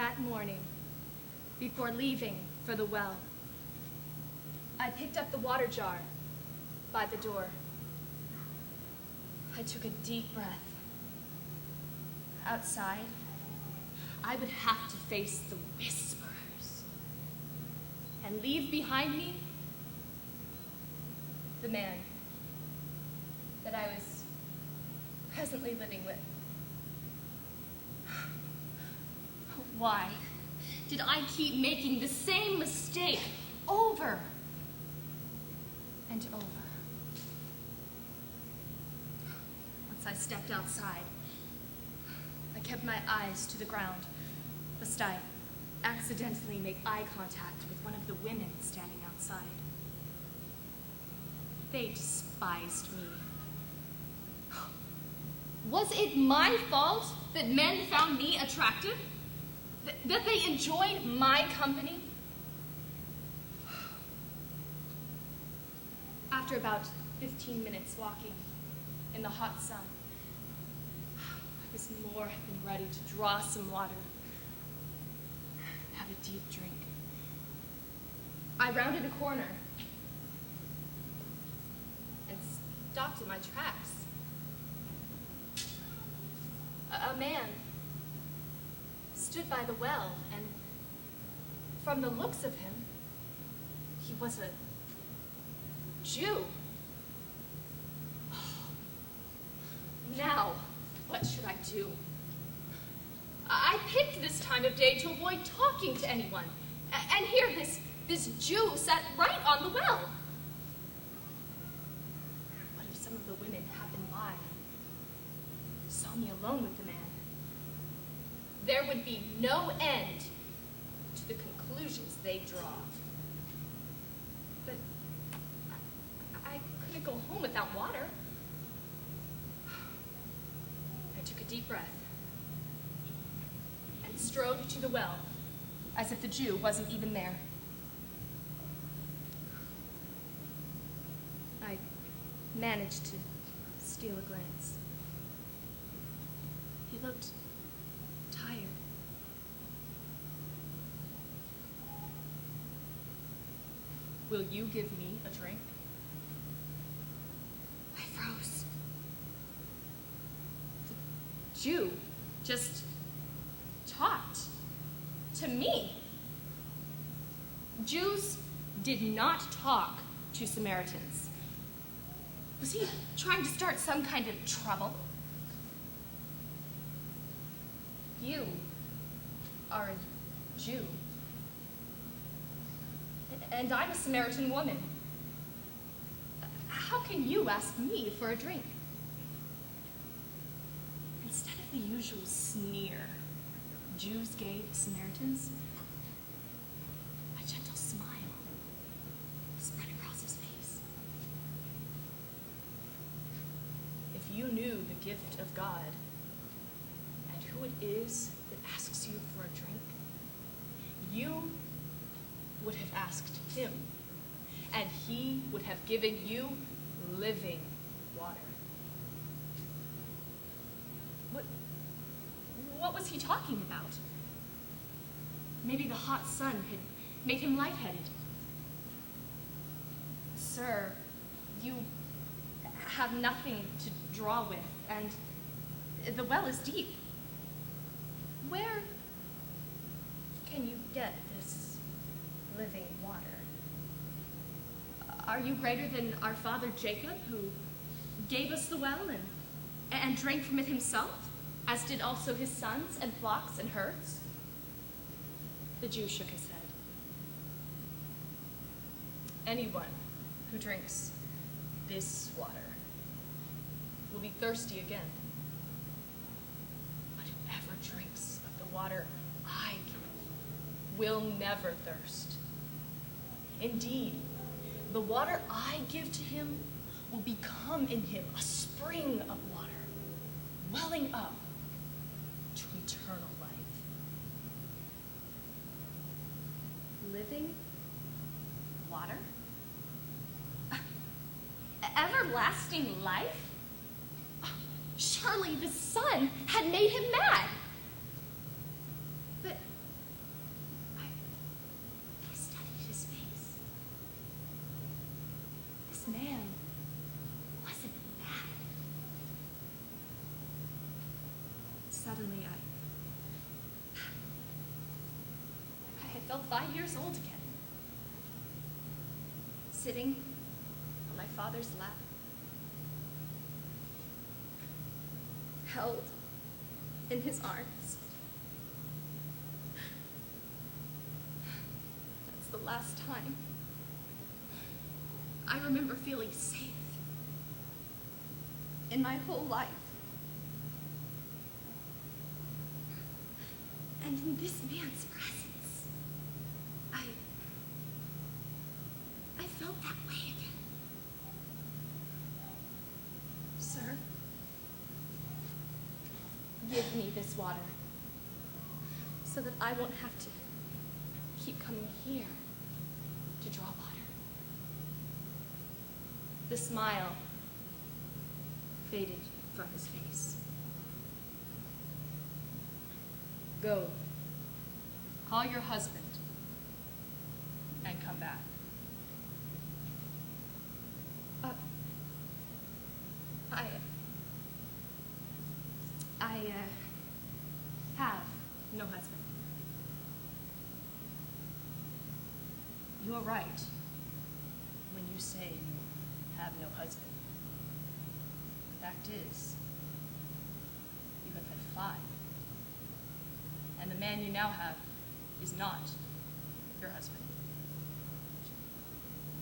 that morning, before leaving for the well, I picked up the water jar by the door. I took a deep breath. Outside, I would have to face the whispers and leave behind me the man that I was presently living with. Why did I keep making the same mistake over and over? Once I stepped outside, I kept my eyes to the ground, lest I accidentally make eye contact with one of the women standing outside. They despised me. Was it my fault that men found me attractive? That they enjoyed my company? After about 15 minutes walking in the hot sun, I was more than ready to draw some water, have a deep drink. I rounded a corner and stopped in my tracks. A man stood by the well, and from the looks of him, he was a Jew. Now, what should I do? I picked this time of day to avoid talking to anyone, and here this Jew sat right on the well. What if some of the women happened by, saw me alone with the man? There would be no end to the conclusions they draw. But I couldn't go home without water. I took a deep breath and strode to the well, as if the Jew wasn't even there. I managed to steal a glance. He looked tired. Will you give me a drink? I froze. The Jew just talked to me. Jews did not talk to Samaritans. Was he trying to start some kind of trouble? You are a Jew. And I'm a Samaritan woman. How can you ask me for a drink? Instead of the usual sneer Jews gave Samaritans, a gentle smile spread across his face. If you knew the gift of God and who it is that asks you for a drink, you would have asked him, and he would have given you living water. What was he talking about? Maybe the hot sun had made him lightheaded. Sir, you have nothing to draw with, and the well is deep. Where can you get this living water? Are you greater than our father Jacob, who gave us the well and drank from it himself, as did also his sons and flocks and herds? The Jew shook his head. Anyone who drinks this water will be thirsty again. But whoever drinks of the water I give will never thirst. Indeed, the water I give to him will become in him a spring of water, welling up to eternal life. Living water? Everlasting life? Surely the sun had made him mad. But this man wasn't bad. Suddenly, I had felt 5 years old again. Sitting on my father's lap, held in his arms. That's the last time I remember feeling safe in my whole life. And in this man's presence, I felt that way again. Sir, give me this water so that I won't have to keep coming here to draw water. The smile faded from his face. Go, call your husband, and come back. I have no husband. You are right when you say you have no husband. The fact is, you have had 5. And the man you now have is not your husband.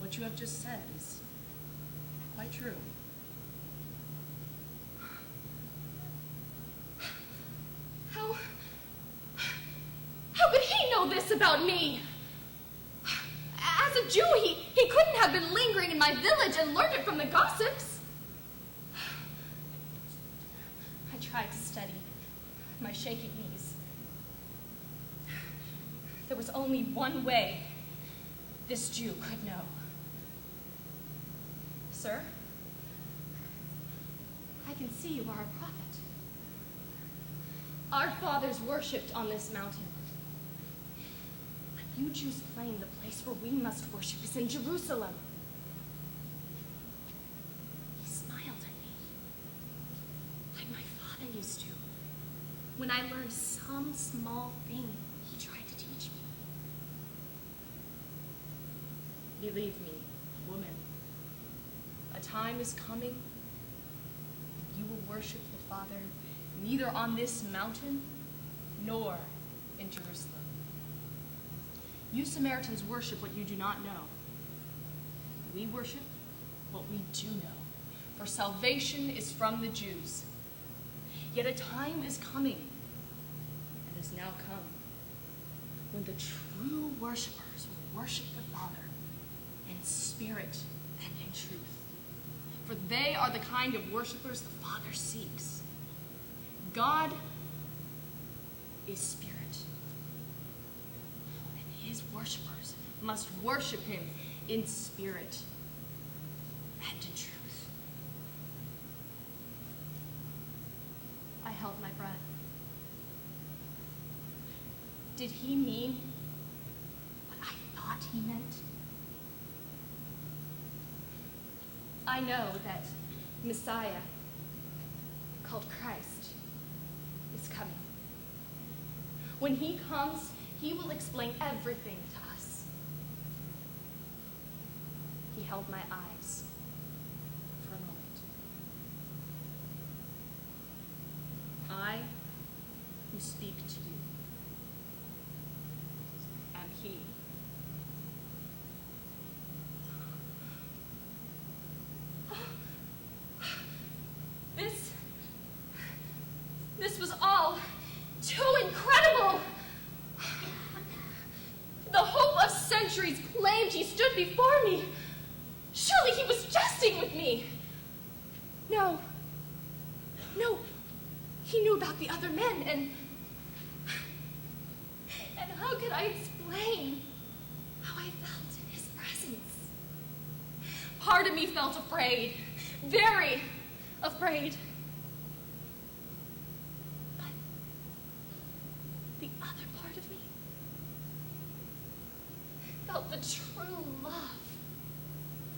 What you have just said is quite true. How could he know this about me? As a Jew, he couldn't have been lingering in my village and learned it from the gossips. I tried to steady my shaking knees. There was only one way this Jew could know. Sir, I can see you are a prophet. Our fathers worshipped on this mountain. But you Jews claim the place where we must worship is in Jerusalem. He smiled at me, like my father used to, when I learned some small thing he tried to teach me. Believe me, woman, a time is coming when you will worship the Father neither on this mountain nor in Jerusalem. You Samaritans worship what you do not know. We worship what we do know, for salvation is from the Jews. Yet a time is coming, and has now come, when the true worshipers will worship the Father in spirit and in truth. For they are the kind of worshipers the Father seeks. God is spirit, and his worshipers must worship him in spirit and in truth. I held my breath. Did he mean what I thought he meant? I know that Messiah, called Christ, is coming. When he comes, he will explain everything to us. He held my eyes for a moment. I who speak to you am he. This was all too incredible. The hope of centuries claimed he stood before me. Surely he was jesting with me. No, he knew about the other men, and how could I explain how I felt in his presence? Part of me felt afraid, very afraid. Felt the true love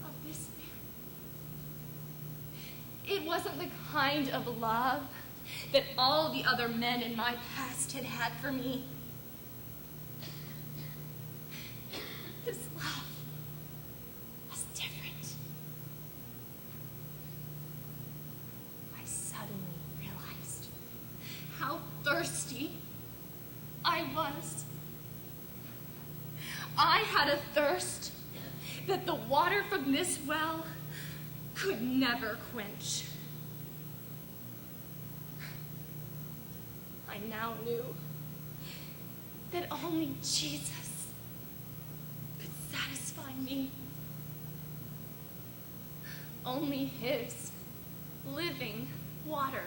of this man. It wasn't the kind of love that all the other men in my past had had for me. This love was different. I suddenly realized how thirsty I was. I had a thirst that the water from this well could never quench. I now knew that only Jesus could satisfy me. Only his living water